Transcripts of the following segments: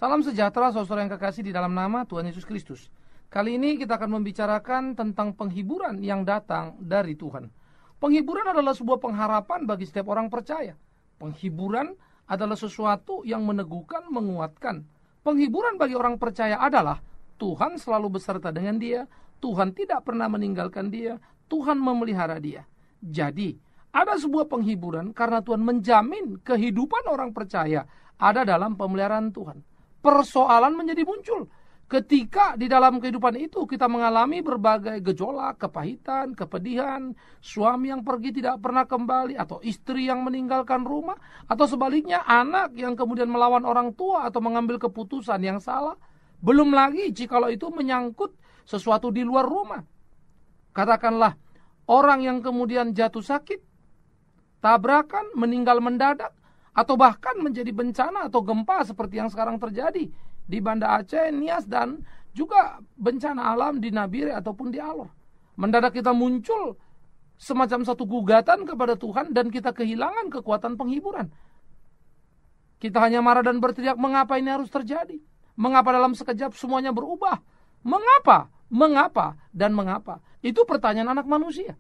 Salam sejahtera saudara yang kekasih di dalam nama Tuhan Yesus Kristus. Kali ini kita akan membicarakan tentang penghiburan yang datang dari Tuhan. Penghiburan adalah sebuah pengharapan bagi setiap orang percaya. Penghiburan adalah sesuatu yang meneguhkan, menguatkan. Penghiburan bagi orang percaya adalah Tuhan selalu beserta dengan dia, Tuhan tidak pernah meninggalkan dia, Tuhan memelihara dia. Jadi, ada sebuah penghiburan karena Tuhan menjamin kehidupan orang percaya ada dalam pemeliharaan Tuhan. Persoalan menjadi muncul ketika di dalam kehidupan itu kita mengalami berbagai gejolak, kepahitan, kepedihan, suami yang pergi tidak pernah kembali, atau istri yang meninggalkan rumah, atau sebaliknya anak yang kemudian melawan orang tua atau mengambil keputusan yang salah. Belum lagi jikalau itu menyangkut sesuatu di luar rumah. Katakanlah orang yang kemudian jatuh sakit, tabrakan, meninggal mendadak, atau bahkan menjadi bencana atau gempa seperti yang sekarang terjadi di Banda Aceh, Nias, dan juga bencana alam di Nabire ataupun di Alor. Mendadak kita muncul semacam satu gugatan kepada Tuhan dan kita kehilangan kekuatan penghiburan. Kita hanya marah dan berteriak, mengapa ini harus terjadi? Mengapa dalam sekejap semuanya berubah? Mengapa? Mengapa? Dan mengapa? Itu pertanyaan anak manusia.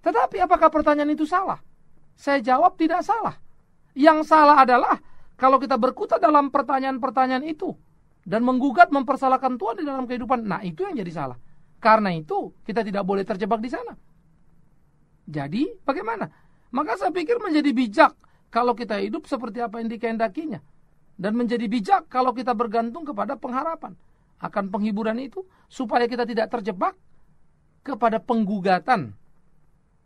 Tetapi apakah pertanyaan itu salah? Saya jawab tidak salah. Yang salah adalah kalau kita berkutat dalam pertanyaan-pertanyaan itu dan menggugat, mempersalahkan Tuhan di dalam kehidupan. Nah, itu yang jadi salah. Karena itu kita tidak boleh terjebak di sana. Jadi bagaimana? Maka saya pikir menjadi bijak kalau kita hidup seperti apa yang dikehendakinya, dan menjadi bijak kalau kita bergantung kepada pengharapan akan penghiburan itu, supaya kita tidak terjebak kepada penggugatan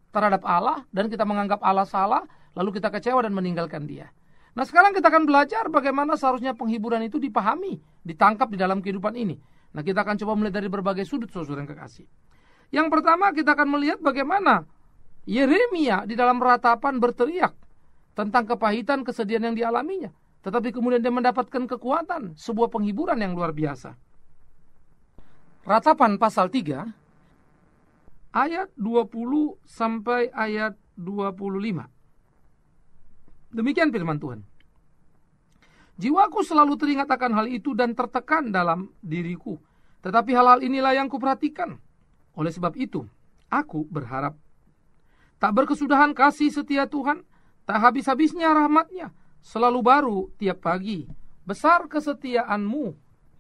terhadap Allah dan kita menganggap Allah salah, lalu kita kecewa dan meninggalkan dia. Nah, sekarang kita akan belajar bagaimana seharusnya penghiburan itu dipahami, ditangkap di dalam kehidupan ini. Nah, kita akan coba melihat dari berbagai sudut, saudara yang kekasih. Yang pertama, kita akan melihat bagaimana Yeremia di dalam ratapan berteriak tentang kepahitan, kesedihan yang dialaminya, tetapi kemudian dia mendapatkan kekuatan, sebuah penghiburan yang luar biasa. Ratapan pasal 3 ayat 20 sampai ayat 25. Demikian firman Tuhan. Jiwaku selalu teringat akan hal itu dan tertekan dalam diriku. Tetapi hal-hal inilah yang kuperhatikan. Oleh sebab itu, aku berharap. Tak berkesudahan kasih setia Tuhan, tak habis-habisnya rahmat-Nya, selalu baru tiap pagi. Besar kesetiaan-Mu,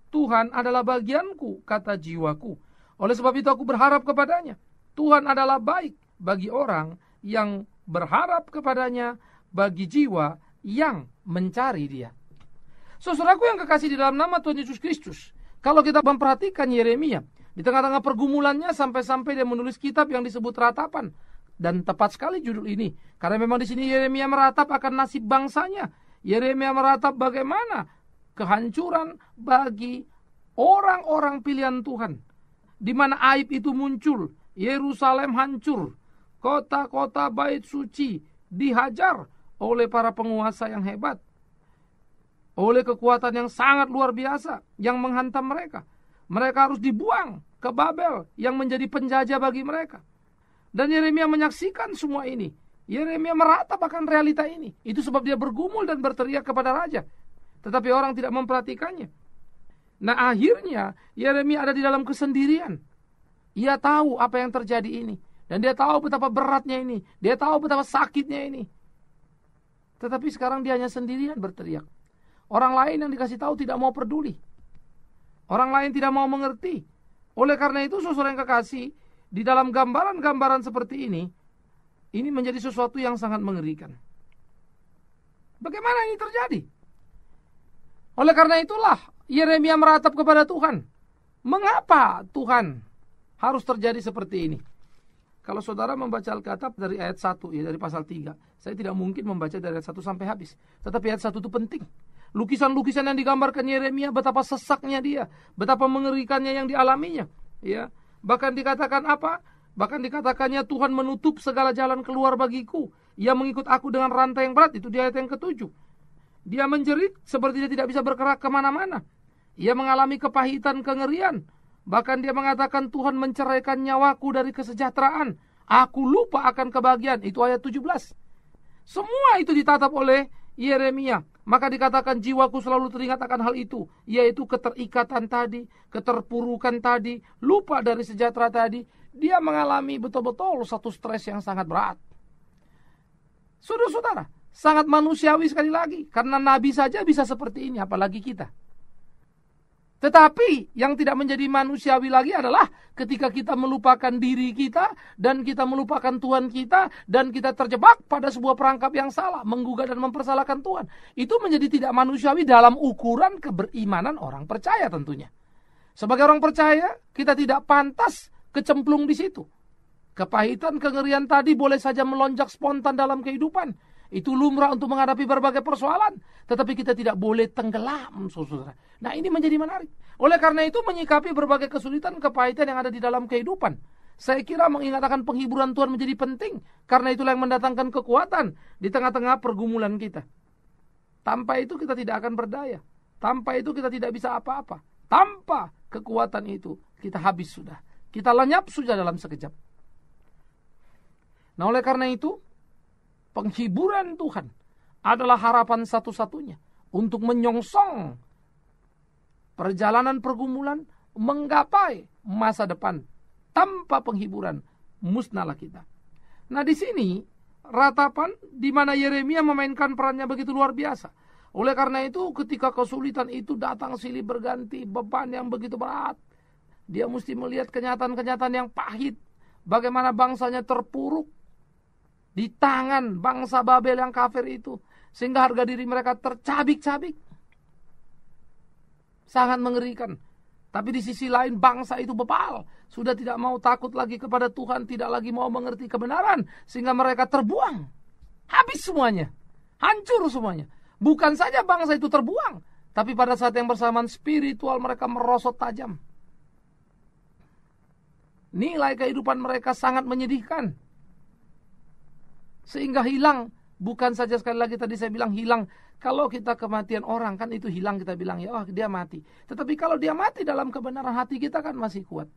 Tuhan adalah bagianku, kata jiwaku. Oleh sebab itu aku berharap kepadanya. Tuhan adalah baik bagi orang yang berharap kepadanya, bagi jiwa yang mencari dia. Saudaraku yang kekasih di dalam nama Tuhan Yesus Kristus, kalau kita memperhatikan Yeremia, di tengah-tengah pergumulannya sampai-sampai dia menulis kitab yang disebut Ratapan. Dan tepat sekali judul ini, karena memang di sini Yeremia meratap akan nasib bangsanya. Yeremia meratap bagaimana kehancuran bagi orang-orang pilihan Tuhan, di mana aib itu muncul. Yerusalem hancur, kota-kota bait suci dihajar oleh para penguasa yang hebat, oleh kekuatan yang sangat luar biasa yang menghantam mereka. Mereka harus dibuang ke Babel yang menjadi penjajah bagi mereka. Dan Yeremia menyaksikan semua ini. Yeremia meratap akan realita ini. Itu sebab dia bergumul dan berteriak kepada raja. Tetapi orang tidak memperhatikannya. Nah, akhirnya Yeremia ada di dalam kesendirian. Ia tahu apa yang terjadi ini, dan dia tahu betapa beratnya ini, dia tahu betapa sakitnya ini. Tetapi sekarang dia hanya sendirian berteriak. Orang lain yang dikasih tahu tidak mau peduli. Orang lain tidak mau mengerti. Oleh karena itu, saudara yang kekasih, di dalam gambaran-gambaran seperti ini menjadi sesuatu yang sangat mengerikan. Bagaimana ini terjadi? Oleh karena itulah Yeremia meratap kepada Tuhan. Mengapa Tuhan harus terjadi seperti ini? Kalau saudara membaca Alkitab dari ayat 1, ya, dari pasal 3, saya tidak mungkin membaca dari ayat 1 sampai habis. Tetapi ayat 1 itu penting. Lukisan-lukisan yang digambarkan Yeremia, betapa sesaknya dia, betapa mengerikannya yang dialaminya. Ya, bahkan dikatakan apa? Bahkan dikatakannya Tuhan menutup segala jalan keluar bagiku. Ia mengikut aku dengan rantai yang berat. Itu di ayat yang ke-7. Dia menjerit seperti dia tidak bisa bergerak kemana-mana. Ia mengalami kepahitan, kengerian. Bahkan dia mengatakan Tuhan menceraikan nyawaku dari kesejahteraan. Aku lupa akan kebahagiaan. Itu ayat 17. Semua itu ditatap oleh Yeremia. Maka dikatakan jiwaku selalu teringat akan hal itu, yaitu keterikatan tadi, keterpurukan tadi, lupa dari sejahtera tadi. Dia mengalami betul-betul satu stres yang sangat berat. Saudara-saudara, sangat manusiawi sekali lagi, karena nabi saja bisa seperti ini, apalagi kita. Tetapi yang tidak menjadi manusiawi lagi adalah ketika kita melupakan diri kita dan kita melupakan Tuhan kita dan kita terjebak pada sebuah perangkap yang salah, menggugat dan mempersalahkan Tuhan. Itu menjadi tidak manusiawi dalam ukuran keberimanan orang percaya tentunya. Sebagai orang percaya, kita tidak pantas kecemplung di situ. Kepahitan, kengerian tadi boleh saja melonjak spontan dalam kehidupan. Itu lumrah untuk menghadapi berbagai persoalan. Tetapi kita tidak boleh tenggelam, saudara. Nah, ini menjadi menarik. Oleh karena itu, menyikapi berbagai kesulitan, kepahitan yang ada di dalam kehidupan, saya kira mengingat akan penghiburan Tuhan menjadi penting. Karena itulah yang mendatangkan kekuatan di tengah-tengah pergumulan kita. Tanpa itu kita tidak akan berdaya. Tanpa itu kita tidak bisa apa-apa. Tanpa kekuatan itu, kita habis sudah. Kita lenyap sudah dalam sekejap. Nah, oleh karena itu, penghiburan Tuhan adalah harapan satu-satunya untuk menyongsong perjalanan pergumulan, menggapai masa depan. Tanpa penghiburan, musnahlah kita. Nah, di sini ratapan di mana Yeremia memainkan perannya begitu luar biasa. Oleh karena itu, ketika kesulitan itu datang silih berganti, beban yang begitu berat, dia mesti melihat kenyataan-kenyataan yang pahit. Bagaimana bangsanya terpuruk di tangan bangsa Babel yang kafir itu, sehingga harga diri mereka tercabik-cabik. Sangat mengerikan. Tapi di sisi lain bangsa itu bebal, sudah tidak mau takut lagi kepada Tuhan, tidak lagi mau mengerti kebenaran, sehingga mereka terbuang. Habis semuanya, hancur semuanya. Bukan saja bangsa itu terbuang, tapi pada saat yang bersamaan spiritual mereka merosot tajam. Nilai kehidupan mereka sangat menyedihkan. Sehingga hilang, bukan saja sekali lagi tadi saya bilang hilang. Kalau kita kematian orang kan itu hilang, kita bilang ya, oh dia mati. Tetapi kalau dia mati dalam kebenaran, hati kita kan masih kuat.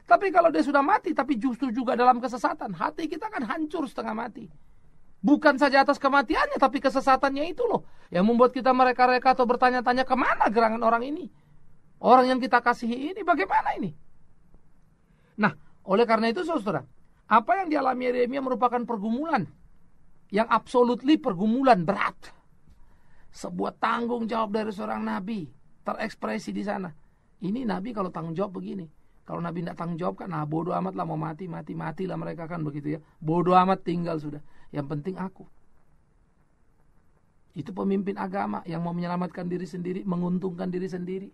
Tapi kalau dia sudah mati tapi justru juga dalam kesesatan, hati kita kan hancur setengah mati. Bukan saja atas kematiannya, tapi kesesatannya itu loh yang membuat kita mereka-reka atau bertanya-tanya, kemana gerangan orang ini? Orang yang kita kasihi ini bagaimana ini? Nah, oleh karena itu saudara, apa yang dialami Yeremia merupakan pergumulan yang absolutely pergumulan berat. Sebuah tanggung jawab dari seorang nabi terekspresi di sana. Ini nabi kalau tanggung jawab begini. Kalau nabi tidak tanggung jawab kan, nah bodoh amat lah, mau matilah mereka kan begitu ya. Bodoh amat, tinggal sudah. Yang penting aku. Itu pemimpin agama yang mau menyelamatkan diri sendiri, menguntungkan diri sendiri,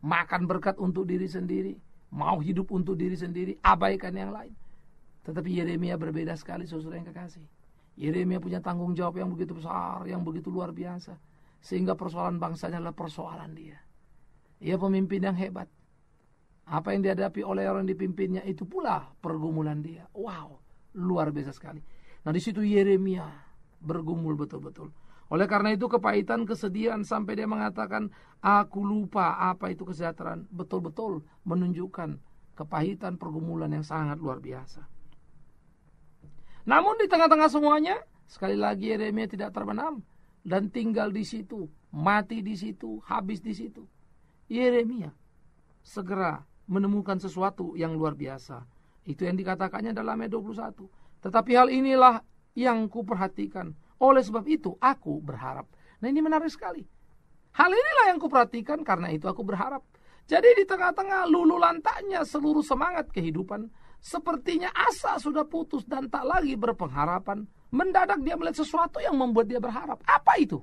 makan berkat untuk diri sendiri, mau hidup untuk diri sendiri, abaikan yang lain. Tetapi Yeremia berbeda sekali, saudara yang kekasih. Yeremia punya tanggung jawab yang begitu besar, yang begitu luar biasa, sehingga persoalan bangsanya adalah persoalan dia. Ia pemimpin yang hebat. Apa yang dihadapi oleh orang dipimpinnya itu pula pergumulan dia. Wow, luar biasa sekali. Nah, di situ Yeremia bergumul betul-betul. Oleh karena itu kepahitan, kesedihan, sampai dia mengatakan, aku lupa apa itu kesejahteraan. Betul-betul menunjukkan kepahitan, pergumulan yang sangat luar biasa. Namun di tengah-tengah semuanya, sekali lagi Yeremia tidak terbenam dan tinggal di situ, mati di situ, habis di situ. Yeremia segera menemukan sesuatu yang luar biasa. Itu yang dikatakannya dalam ayat 21. Tetapi hal inilah yang kuperhatikan. Oleh sebab itu aku berharap. Nah, ini menarik sekali. Hal inilah yang kuperhatikan, karena itu aku berharap. Jadi di tengah-tengah lulu lantaknya seluruh semangat kehidupan, sepertinya asa sudah putus dan tak lagi berpengharapan. Mendadak dia melihat sesuatu yang membuat dia berharap. Apa itu?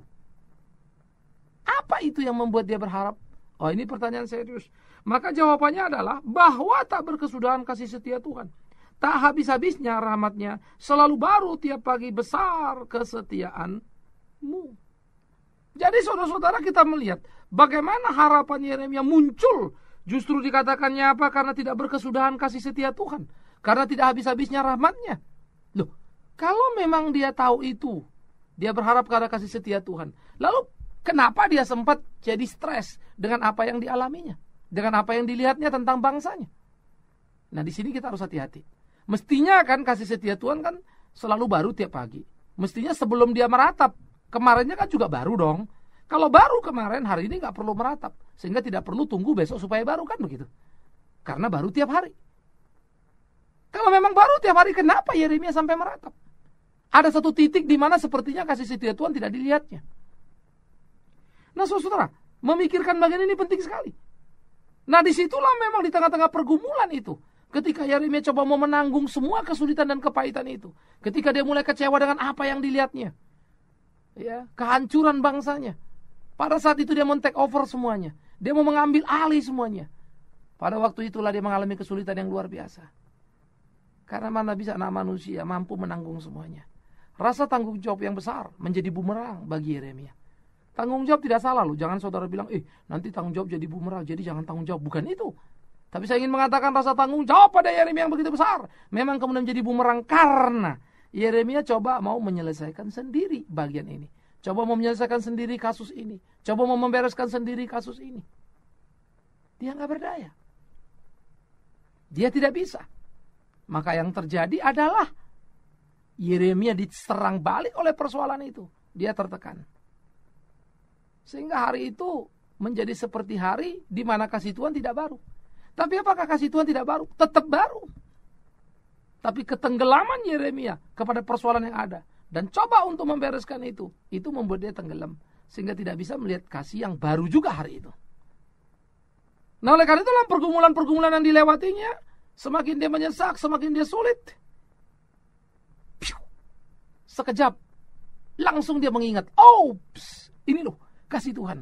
Apa itu yang membuat dia berharap? Oh, ini pertanyaan serius. Maka jawabannya adalah bahwa tak berkesudahan kasih setia Tuhan. Tak habis-habisnya rahmatnya, selalu baru tiap pagi, besar kesetiaanmu. Jadi saudara-saudara, kita melihat bagaimana harapan Yeremia muncul. Justru dikatakannya apa? Karena tidak berkesudahan kasih setia Tuhan. Karena tidak habis-habisnya rahmatnya. Loh, kalau memang dia tahu itu, dia berharap karena kasih setia Tuhan. Lalu kenapa dia sempat jadi stres dengan apa yang dialaminya? Dengan apa yang dilihatnya tentang bangsanya? Nah, di sini kita harus hati-hati. Mestinya kan kasih setia Tuhan kan selalu baru tiap pagi. Mestinya sebelum dia meratap, kemarinnya kan juga baru dong. Kalau baru kemarin, hari ini nggak perlu meratap. Sehingga tidak perlu tunggu besok supaya baru, kan begitu. Karena baru tiap hari. Kalau memang baru tiap hari, kenapa Yeremia sampai meratap? Ada satu titik di mana sepertinya kasih setia Tuhan tidak dilihatnya. Nah saudara, memikirkan bagian ini penting sekali. Nah disitulah memang di tengah-tengah pergumulan itu, ketika Yeremia coba mau menanggung semua kesulitan dan kepahitan itu, ketika dia mulai kecewa dengan apa yang dilihatnya, ya, kehancuran bangsanya. Pada saat itu dia mau take over semuanya, dia mau mengambil alih semuanya. Pada waktu itulah dia mengalami kesulitan yang luar biasa. Karena mana bisa anak manusia mampu menanggung semuanya. Rasa tanggung jawab yang besar menjadi bumerang bagi Yeremia. Tanggung jawab tidak salah loh. Jangan saudara bilang, nanti tanggung jawab jadi bumerang, jadi jangan tanggung jawab. Bukan itu. Tapi saya ingin mengatakan rasa tanggung jawab pada Yeremia yang begitu besar memang kemudian menjadi bumerang karena Yeremia coba mau menyelesaikan sendiri bagian ini. Coba mau menyelesaikan sendiri kasus ini. Coba mau membereskan sendiri kasus ini. Dia nggak berdaya. Dia tidak bisa. Maka yang terjadi adalah Yeremia diserang balik oleh persoalan itu. Dia tertekan. Sehingga hari itu menjadi seperti hari di mana kasih Tuhan tidak baru. Tapi apakah kasih Tuhan tidak baru? Tetap baru. Tapi ketenggelaman Yeremia kepada persoalan yang ada dan coba untuk membereskan itu membuat dia tenggelam. Sehingga tidak bisa melihat kasih yang baru juga hari itu. Nah oleh karena itu dalam pergumulan-pergumulan yang dilewatinya, semakin dia menyesak, semakin dia sulit. Sekejap, langsung dia mengingat, ini loh kasih Tuhan.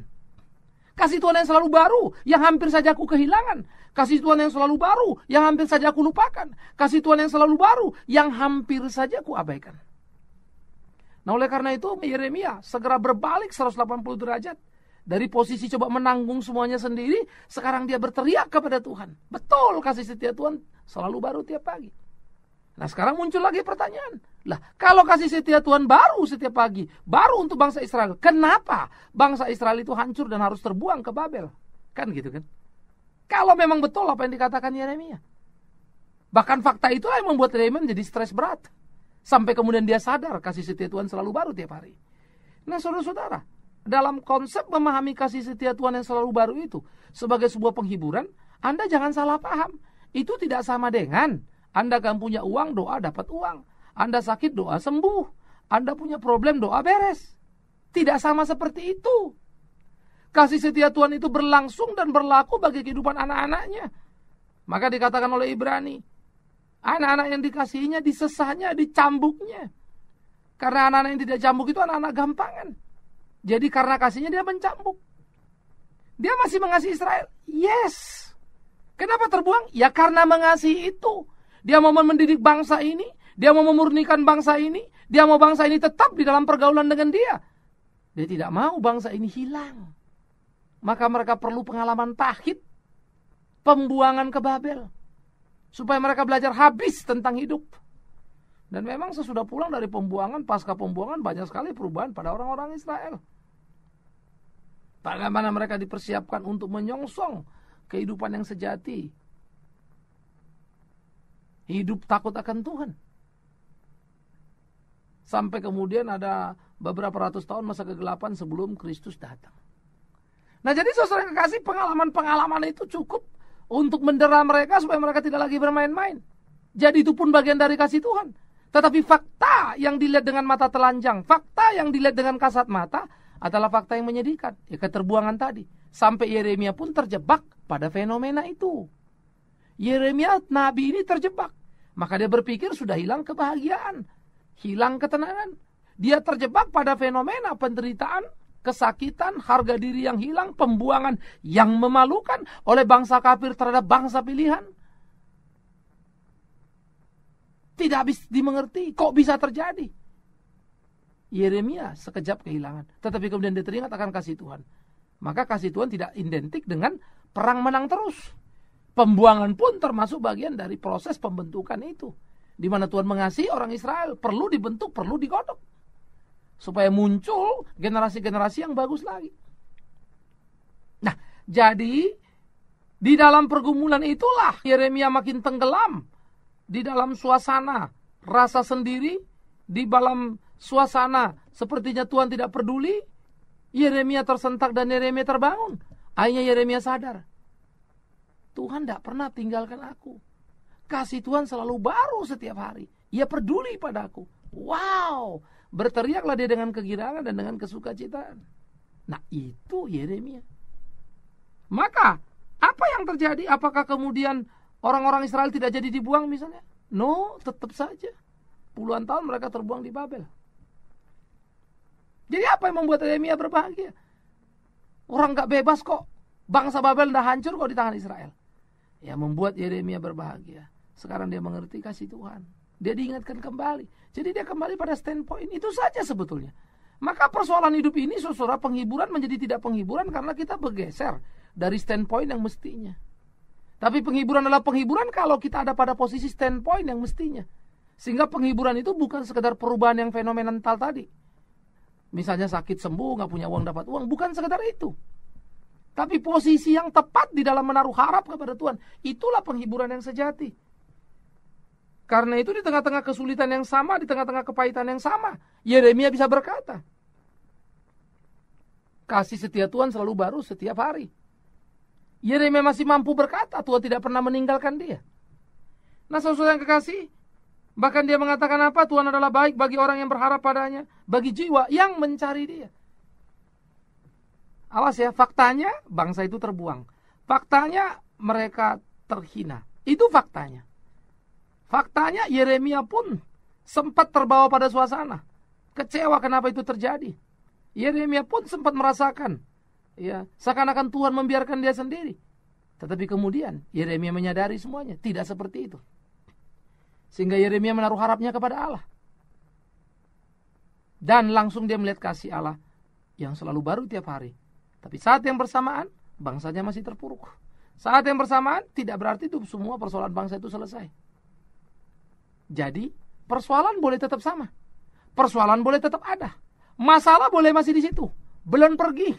Kasih Tuhan yang selalu baru, yang hampir saja aku kehilangan. Kasih Tuhan yang selalu baru, yang hampir saja aku lupakan. Kasih Tuhan yang selalu baru, yang hampir saja aku abaikan. Nah oleh karena itu Yeremia segera berbalik 180 derajat. Dari posisi coba menanggung semuanya sendiri, sekarang dia berteriak kepada Tuhan. Betul, kasih setia Tuhan selalu baru tiap pagi. Nah sekarang muncul lagi pertanyaan. Lah kalau kasih setia Tuhan baru setiap pagi, baru untuk bangsa Israel, kenapa bangsa Israel itu hancur dan harus terbuang ke Babel? Kan gitu kan? Kalau memang betul apa yang dikatakan Yeremia. Bahkan fakta itulah yang membuat Yeremia menjadi stres berat. Sampai kemudian dia sadar kasih setia Tuhan selalu baru tiap hari. Nah saudara-saudara, dalam konsep memahami kasih setia Tuhan yang selalu baru itu sebagai sebuah penghiburan, Anda jangan salah paham. Itu tidak sama dengan Anda kan punya uang, doa dapat uang. Anda sakit, doa sembuh. Anda punya problem, doa beres. Tidak sama seperti itu. Kasih setia Tuhan itu berlangsung dan berlaku bagi kehidupan anak-anaknya. Maka dikatakan oleh Ibrani, anak-anak yang dikasihinya disesahnya, dicambuknya. Karena anak-anak yang tidak cambuk itu anak-anak gampangan. Jadi karena kasihnya dia mencambuk. Dia masih mengasihi Israel. Yes. Kenapa terbuang? Ya karena mengasihi itu. Dia mau mendidik bangsa ini. Dia mau memurnikan bangsa ini. Dia mau bangsa ini tetap di dalam pergaulan dengan dia. Dia tidak mau bangsa ini hilang. Maka mereka perlu pengalaman pahit. Pembuangan ke Babel. Supaya mereka belajar habis tentang hidup. Dan memang sesudah pulang dari pembuangan, pasca pembuangan banyak sekali perubahan pada orang-orang Israel. Bagaimana mereka dipersiapkan untuk menyongsong kehidupan yang sejati. Hidup takut akan Tuhan. Sampai kemudian ada beberapa ratus tahun masa kegelapan sebelum Kristus datang. Nah jadi saudara yang kekasih, pengalaman-pengalaman itu cukup untuk mendera mereka supaya mereka tidak lagi bermain-main. Jadi itu pun bagian dari kasih Tuhan. Tetapi fakta yang dilihat dengan mata telanjang, fakta yang dilihat dengan kasat mata adalah fakta yang menyedihkan. Ya keterbuangan tadi. Sampai Yeremia pun terjebak pada fenomena itu. Yeremia nabi ini terjebak. Maka dia berpikir sudah hilang kebahagiaan. Hilang ketenangan. Dia terjebak pada fenomena penderitaan, kesakitan, harga diri yang hilang, pembuangan yang memalukan oleh bangsa kafir terhadap bangsa pilihan. Tidak habis dimengerti, kok bisa terjadi? Yeremia sekejap kehilangan, tetapi kemudian dia teringat akan kasih Tuhan. Maka kasih Tuhan tidak identik dengan perang menang terus. Pembuangan pun termasuk bagian dari proses pembentukan itu. Di mana Tuhan mengasihi orang Israel, perlu dibentuk, perlu digodok. Supaya muncul generasi-generasi yang bagus lagi. Nah, jadi di dalam pergumulan itulah Yeremia makin tenggelam. Di dalam suasana rasa sendiri, di dalam suasana sepertinya Tuhan tidak peduli. Yeremia tersentak dan Yeremia terbangun. Akhirnya Yeremia sadar, Tuhan tidak pernah tinggalkan aku. Kasih Tuhan selalu baru setiap hari. Ia peduli padaku. Wow, berteriaklah dia dengan kegirangan dan dengan kesukacitaan. Nah, itu Yeremia. Maka apa yang terjadi? Apakah kemudian orang-orang Israel tidak jadi dibuang misalnya? No, tetap saja. Puluhan tahun mereka terbuang di Babel. Jadi apa yang membuat Yeremia berbahagia? Orang gak bebas kok. Bangsa Babel udah hancur kok di tangan Israel. Ya, membuat Yeremia berbahagia. Sekarang dia mengerti kasih Tuhan. Dia diingatkan kembali. Jadi dia kembali pada standpoint. Itu saja sebetulnya. Maka persoalan hidup ini, saudara, penghiburan menjadi tidak penghiburan karena kita bergeser dari standpoint yang mestinya. Tapi penghiburan adalah penghiburan kalau kita ada pada posisi standpoint yang mestinya. Sehingga penghiburan itu bukan sekedar perubahan yang fenomenal tadi. Misalnya sakit sembuh, gak punya uang dapat uang. Bukan sekedar itu. Tapi posisi yang tepat di dalam menaruh harap kepada Tuhan. Itulah penghiburan yang sejati. Karena itu di tengah-tengah kesulitan yang sama, di tengah-tengah kepahitan yang sama, Yeremia bisa berkata, kasih setia Tuhan selalu baru setiap hari. Yeremia masih mampu berkata, Tuhan tidak pernah meninggalkan dia. Nah, saudara yang kekasih, bahkan dia mengatakan apa? Tuhan adalah baik bagi orang yang berharap padanya, bagi jiwa yang mencari dia. Awas ya, faktanya bangsa itu terbuang. Faktanya mereka terhina. Itu faktanya. Faktanya Yeremia pun sempat terbawa pada suasana. Kecewa kenapa itu terjadi. Yeremia pun sempat merasakan, ya, seakan-akan Tuhan membiarkan dia sendiri. Tetapi kemudian Yeremia menyadari semuanya. Tidak seperti itu. Sehingga Yeremia menaruh harapnya kepada Allah. Dan langsung dia melihat kasih Allah yang selalu baru tiap hari. Tapi saat yang bersamaan, bangsanya masih terpuruk. Saat yang bersamaan, tidak berarti itu semua persoalan bangsa itu selesai. Jadi, persoalan boleh tetap sama. Persoalan boleh tetap ada. Masalah boleh masih di situ. Belum pergi.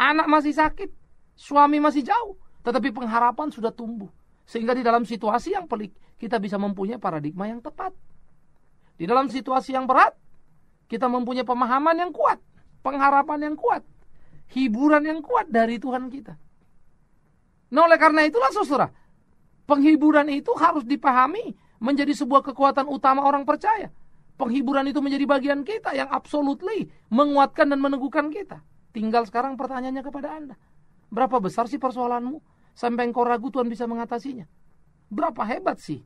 Anak masih sakit. Suami masih jauh. Tetapi pengharapan sudah tumbuh. Sehingga di dalam situasi yang pelik, kita bisa mempunyai paradigma yang tepat. Di dalam situasi yang berat, kita mempunyai pemahaman yang kuat. Pengharapan yang kuat. Hiburan yang kuat dari Tuhan kita. Nah, oleh karena itulah saudara, penghiburan itu harus dipahami menjadi sebuah kekuatan utama orang percaya. Penghiburan itu menjadi bagian kita yang absolutely menguatkan dan meneguhkan kita. Tinggal sekarang pertanyaannya kepada Anda. Berapa besar sih persoalanmu sampai engkau ragu Tuhan bisa mengatasinya? Berapa hebat sih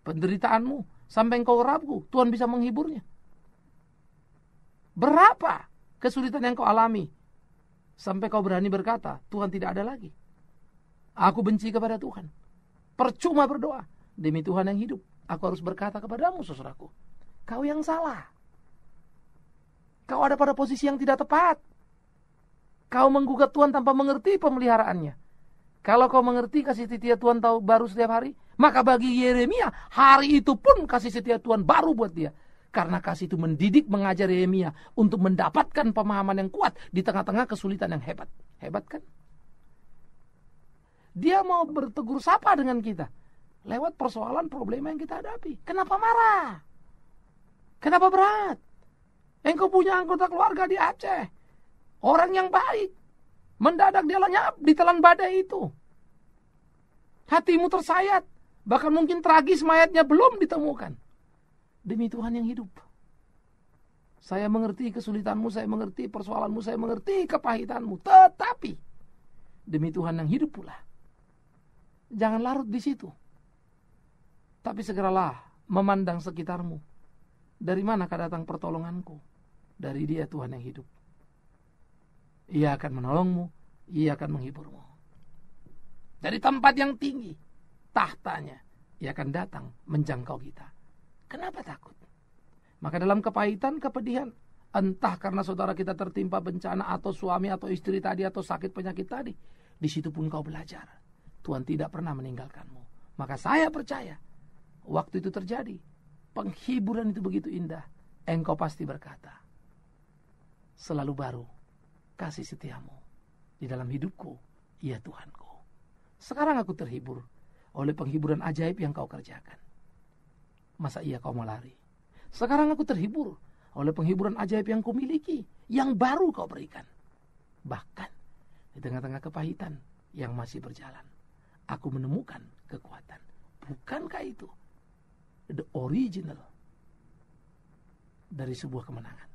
penderitaanmu sampai engkau ragu Tuhan bisa menghiburnya? Berapa kesulitan yang kau alami sampai kau berani berkata, Tuhan tidak ada lagi. Aku benci kepada Tuhan. Percuma berdoa. Demi Tuhan yang hidup, aku harus berkata kepadamu, saudaraku, kau yang salah. Kau ada pada posisi yang tidak tepat. Kau menggugat Tuhan tanpa mengerti pemeliharaannya. Kalau kau mengerti kasih setia Tuhan tahu baru setiap hari, maka bagi Yeremia, hari itu pun kasih setia Tuhan baru buat dia. Karena kasih itu mendidik, mengajar Yeremia untuk mendapatkan pemahaman yang kuat di tengah-tengah kesulitan yang hebat. Hebat kan? Dia mau bertegur sapa dengan kita lewat persoalan problema yang kita hadapi. Kenapa marah? Kenapa berat? Engkau punya anggota keluarga di Aceh, orang yang baik, mendadak dia lenyap ditelan badai itu. Hatimu tersayat, bahkan mungkin tragis mayatnya belum ditemukan. Demi Tuhan yang hidup, saya mengerti kesulitanmu, saya mengerti persoalanmu, saya mengerti kepahitanmu. Tetapi demi Tuhan yang hidup pula, jangan larut di situ. Tapi segeralah memandang sekitarmu. Dari manakah datang pertolonganku? Dari Dia Tuhan yang hidup. Ia akan menolongmu, Ia akan menghiburmu. Dari tempat yang tinggi, tahtanya, Ia akan datang menjangkau kita. Kenapa takut? Maka dalam kepahitan, kepedihan, entah karena saudara kita tertimpa bencana, atau suami atau istri tadi, atau sakit penyakit tadi, di situ pun kau belajar. Tuhan tidak pernah meninggalkanmu. Maka saya percaya, waktu itu terjadi, penghiburan itu begitu indah, engkau pasti berkata, selalu baru kasih setiamu di dalam hidupku, ya Tuhanku. Sekarang aku terhibur oleh penghiburan ajaib yang kau kerjakan. Masa iya kau mau lari? Sekarang aku terhibur oleh penghiburan ajaib yang kau miliki, yang baru kau berikan. Bahkan di tengah-tengah kepahitan yang masih berjalan, aku menemukan kekuatan. Bukankah itu the original dari sebuah kemenangan?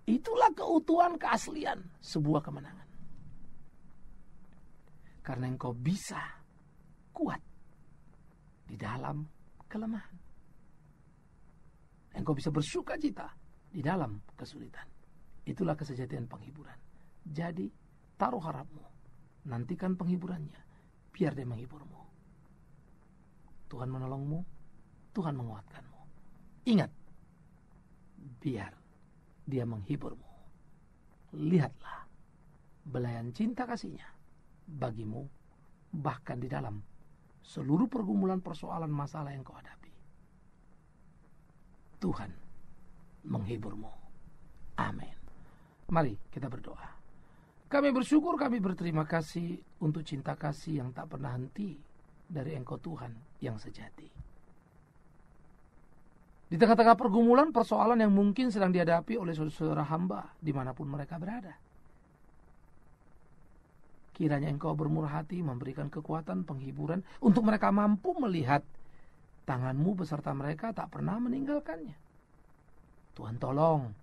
Itulah keutuhan, keaslian sebuah kemenangan. Karena engkau bisa kuat di dalam kelemahan. Engkau bisa bersuka cita di dalam kesulitan. Itulah kesejatian penghiburan. Jadi taruh harapmu, nantikan penghiburannya, biar dia menghiburmu. Tuhan menolongmu, Tuhan menguatkanmu. Ingat, biar dia menghiburmu. Lihatlah belayan cinta kasihnya bagimu, bahkan di dalam seluruh pergumulan, persoalan, masalah yang kau hadapi. Tuhan menghiburmu. Amin. Mari kita berdoa. Kami bersyukur, kami berterima kasih untuk cinta kasih yang tak pernah henti dari Engkau Tuhan yang sejati. Di tengah-tengah pergumulan, persoalan yang mungkin sedang dihadapi oleh saudara hamba dimanapun mereka berada, kiranya Engkau bermurah hati memberikan kekuatan, penghiburan untuk mereka mampu melihat tangan-Mu beserta mereka tak pernah meninggalkannya. Tuhan tolong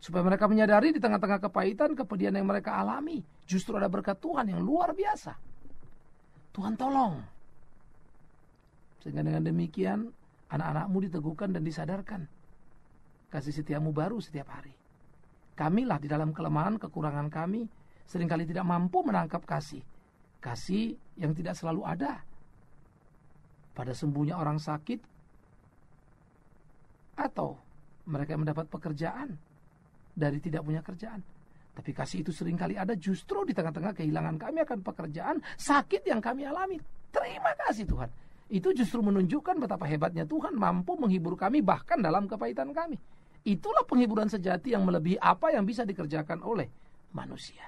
supaya mereka menyadari di tengah-tengah kepahitan, kepedihan yang mereka alami, justru ada berkat Tuhan yang luar biasa. Tuhan tolong, sehingga dengan demikian anak-anak-Mu diteguhkan dan disadarkan kasih setia-Mu baru setiap hari. Kamilah di dalam kelemahan, kekurangan kami seringkali tidak mampu menangkap kasih yang tidak selalu ada pada sembuhnya orang sakit, atau mereka yang mendapat pekerjaan dari tidak punya kerjaan. Tapi kasih itu seringkali ada justru di tengah-tengah kehilangan kami akan pekerjaan, sakit yang kami alami. Terima kasih Tuhan. Itu justru menunjukkan betapa hebatnya Tuhan mampu menghibur kami bahkan dalam kepahitan kami. Itulah penghiburan sejati yang melebihi apa yang bisa dikerjakan oleh manusia.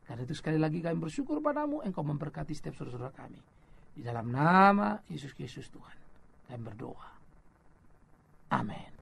Karena itu sekali lagi kami bersyukur padamu, Engkau memberkati setiap saudara kami. Di dalam nama Yesus Kristus Tuhan kami berdoa. Amin.